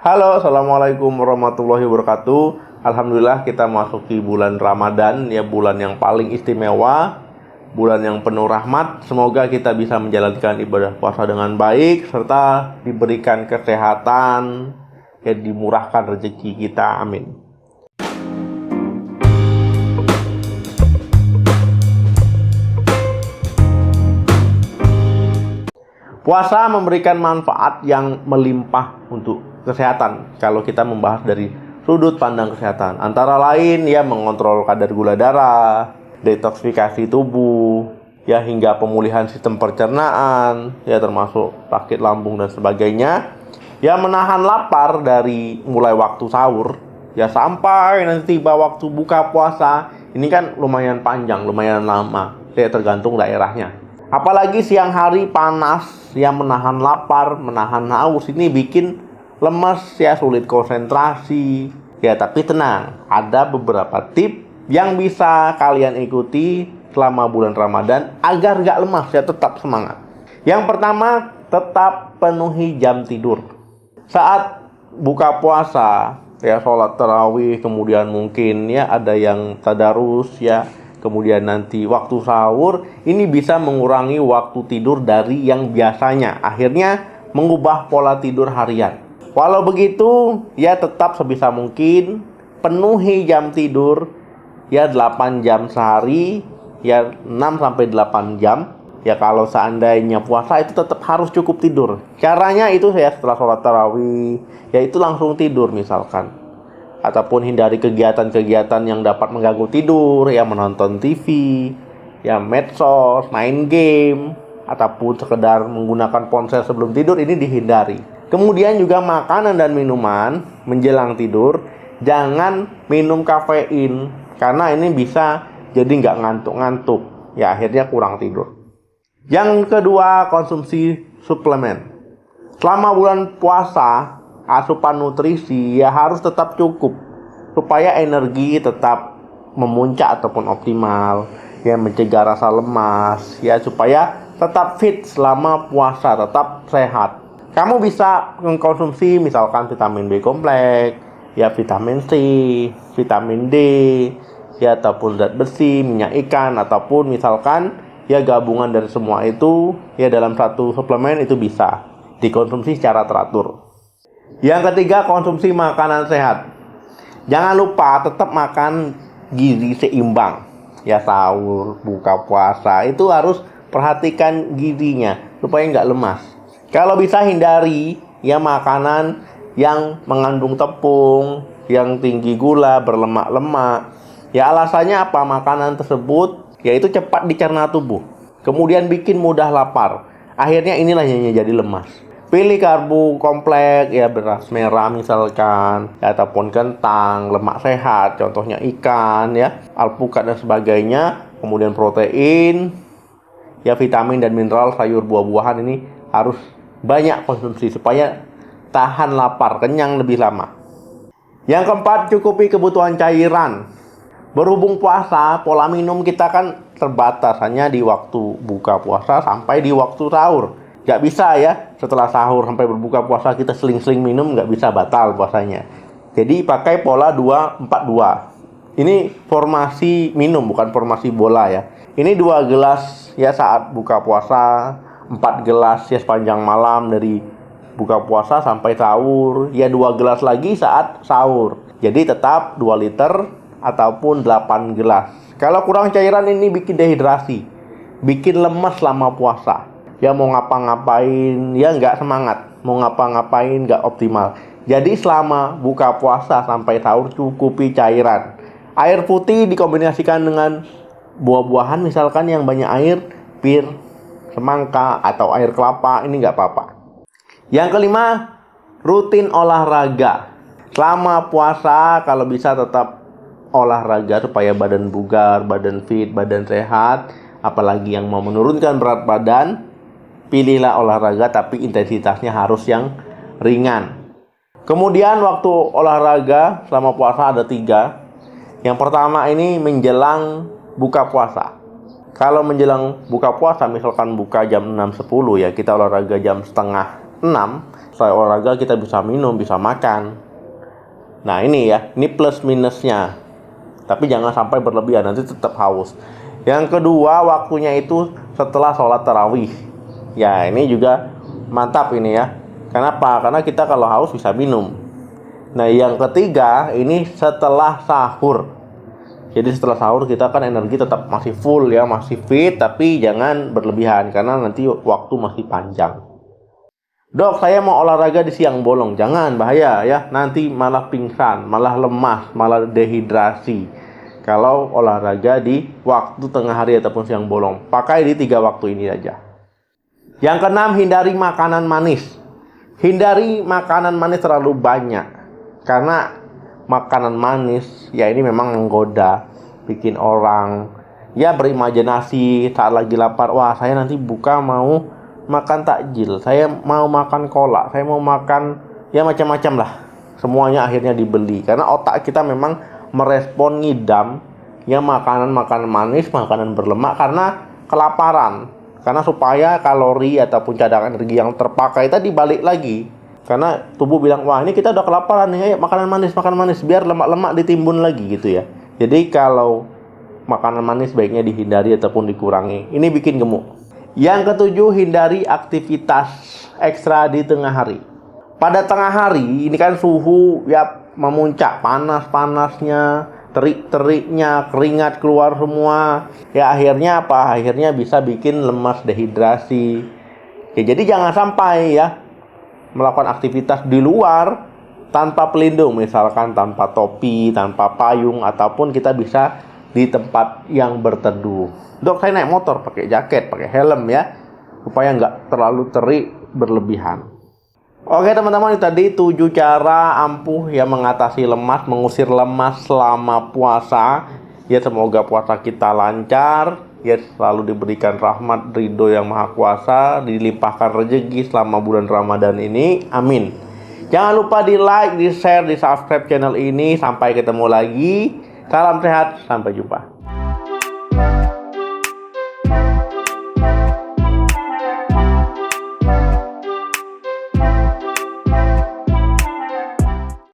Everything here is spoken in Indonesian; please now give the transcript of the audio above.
Halo, assalamualaikum warahmatullahi wabarakatuh. Alhamdulillah kita masuki bulan Ramadan, ya bulan yang paling istimewa, bulan yang penuh rahmat. Semoga kita bisa menjalankan ibadah puasa dengan baik serta diberikan kesehatan, ya dimurahkan rezeki kita. Amin. Puasa memberikan manfaat yang melimpah untuk kesehatan. Kalau kita membahas dari sudut pandang kesehatan, antara lain ya mengontrol kadar gula darah, detoksifikasi tubuh, ya hingga pemulihan sistem pencernaan, ya termasuk sakit lambung dan sebagainya. Ya menahan lapar dari mulai waktu sahur ya sampai nanti tiba waktu buka puasa. Ini kan lumayan panjang, lumayan lama. Ya tergantung daerahnya. Apalagi siang hari panas, ya menahan lapar, menahan haus, ini bikin lemes, ya sulit konsentrasi. Ya tapi tenang, ada beberapa tips yang bisa kalian ikuti selama bulan Ramadan agar gak lemas, ya tetap semangat. Yang pertama, tetap penuhi jam tidur. Saat buka puasa, ya sholat tarawih, kemudian mungkin ya ada yang tadarus, ya kemudian nanti waktu sahur, ini bisa mengurangi waktu tidur dari yang biasanya. Akhirnya mengubah pola tidur harian. Walau begitu, ya tetap sebisa mungkin penuhi jam tidur, ya 8 jam sehari, ya 6-8 jam. Ya kalau seandainya puasa itu tetap harus cukup tidur. Caranya itu ya setelah sholat tarawih, ya itu langsung tidur misalkan. Ataupun hindari kegiatan-kegiatan yang dapat mengganggu tidur, ya menonton TV, ya medsos, main game, ataupun sekedar menggunakan ponsel sebelum tidur, ini dihindari. Kemudian juga makanan dan minuman menjelang tidur, jangan minum kafein, karena ini bisa jadi nggak ngantuk-ngantuk, ya akhirnya kurang tidur. Yang kedua, konsumsi suplemen. Selama bulan puasa, asupan nutrisi ya harus tetap cukup supaya energi tetap memuncak ataupun optimal, ya mencegah rasa lemas, ya supaya tetap fit selama puasa, tetap sehat. Kamu bisa mengkonsumsi misalkan vitamin B kompleks, ya vitamin C, vitamin D, ya ataupun zat besi, minyak ikan, ataupun misalkan ya gabungan dari semua itu ya dalam satu suplemen itu bisa dikonsumsi secara teratur. Yang ketiga, konsumsi makanan sehat. Jangan lupa tetap makan gizi seimbang. Ya sahur, buka puasa itu harus perhatikan gizinya supaya nggak lemas. Kalau bisa hindari ya makanan yang mengandung tepung, yang tinggi gula, berlemak-lemak. Ya alasannya apa? Makanan tersebut yaitu cepat dicerna tubuh, kemudian bikin mudah lapar. Akhirnya inilah yang jadi lemas. Pilih karbo kompleks, ya beras merah misalkan, ya, ataupun kentang, lemak sehat, contohnya ikan, ya, alpukat dan sebagainya. Kemudian protein, ya vitamin dan mineral, sayur buah-buahan ini harus banyak konsumsi supaya tahan lapar, kenyang lebih lama. Yang keempat, cukupi kebutuhan cairan. Berhubung puasa, pola minum kita kan terbatas hanya di waktu buka puasa sampai di waktu sahur. Gak bisa ya setelah sahur sampai berbuka puasa kita seling-seling minum, gak bisa, batal puasanya. Jadi pakai pola 2-4-2. Ini formasi minum, bukan formasi bola ya. Ini 2 gelas ya saat buka puasa, 4 gelas ya sepanjang malam dari buka puasa sampai sahur, ya 2 gelas lagi saat sahur. Jadi tetap 2 liter ataupun 8 gelas. Kalau kurang cairan ini bikin dehidrasi, bikin lemas selama puasa. Ya mau ngapa-ngapain ya nggak semangat, mau ngapa-ngapain nggak optimal. Jadi selama buka puasa sampai sahur cukupi cairan. Air putih dikombinasikan dengan buah-buahan misalkan yang banyak air, pir, semangka atau air kelapa, ini nggak apa-apa. Yang kelima, rutin olahraga. Selama puasa kalau bisa tetap olahraga supaya badan bugar, badan fit, badan sehat. Apalagi yang mau menurunkan berat badan, pilihlah olahraga tapi intensitasnya harus yang ringan. Kemudian waktu olahraga selama puasa ada 3. Yang pertama ini menjelang buka puasa. Kalau menjelang buka puasa misalkan buka jam 6.10 ya, kita olahraga jam setengah 6 setelah olahraga kita bisa minum, bisa makan. Nah ini ya, ini plus minusnya. Tapi jangan sampai berlebihan, nanti tetap haus. Yang kedua, waktunya itu setelah sholat tarawih. Ya ini juga mantap ini ya. Kenapa? Karena kita kalau haus bisa minum. Nah yang ketiga, ini setelah sahur. Jadi setelah sahur kita kan energi tetap masih full ya, masih fit. Tapi jangan berlebihan, karena nanti waktu masih panjang. Dok, saya mau olahraga di siang bolong. Jangan, bahaya ya. Nanti malah pingsan, malah lemas, malah dehidrasi. Kalau olahraga di waktu tengah hari ataupun siang bolong. Pakai di 3 waktu ini aja. Yang keenam, hindari makanan manis. Hindari makanan manis terlalu banyak. Karena makanan manis ya ini memang menggoda. Bikin orang ya berimajinasi saat lagi lapar. Wah, saya nanti buka mau makan takjil, saya mau makan kolak, saya mau makan ya macam-macam lah. Semuanya akhirnya dibeli. Karena otak kita memang merespon ngidam ya makanan-makanan manis, makanan berlemak karena kelaparan. Karena supaya kalori ataupun cadangan energi yang terpakai tadi balik lagi. Karena tubuh bilang, wah ini kita udah kelaparan nih, ayo makanan manis, biar lemak-lemak ditimbun lagi gitu ya. Jadi kalau makanan manis baiknya dihindari ataupun dikurangi. Ini bikin gemuk. Yang ketujuh, hindari aktivitas ekstra di tengah hari. Pada tengah hari ini kan suhu ya memuncak, panas-panasnya, terik-teriknya, keringat keluar semua. Ya akhirnya apa? Akhirnya bisa bikin lemas, dehidrasi. Ya, jadi jangan sampai ya melakukan aktivitas di luar tanpa pelindung, misalkan tanpa topi, tanpa payung, ataupun kita bisa di tempat yang berteduh. Dok, saya naik motor pakai jaket, pakai helm ya, supaya nggak terlalu terik berlebihan. Oke teman-teman, ini tadi 7 cara ampuh yang mengatasi lemas, mengusir lemas selama puasa. Ya semoga puasa kita lancar, ya selalu diberikan rahmat ridho yang maha kuasa, dilimpahkan rezeki selama bulan Ramadan ini. Amin. Jangan lupa di like, di share, di subscribe channel ini. Sampai ketemu lagi. Salam sehat, sampai jumpa.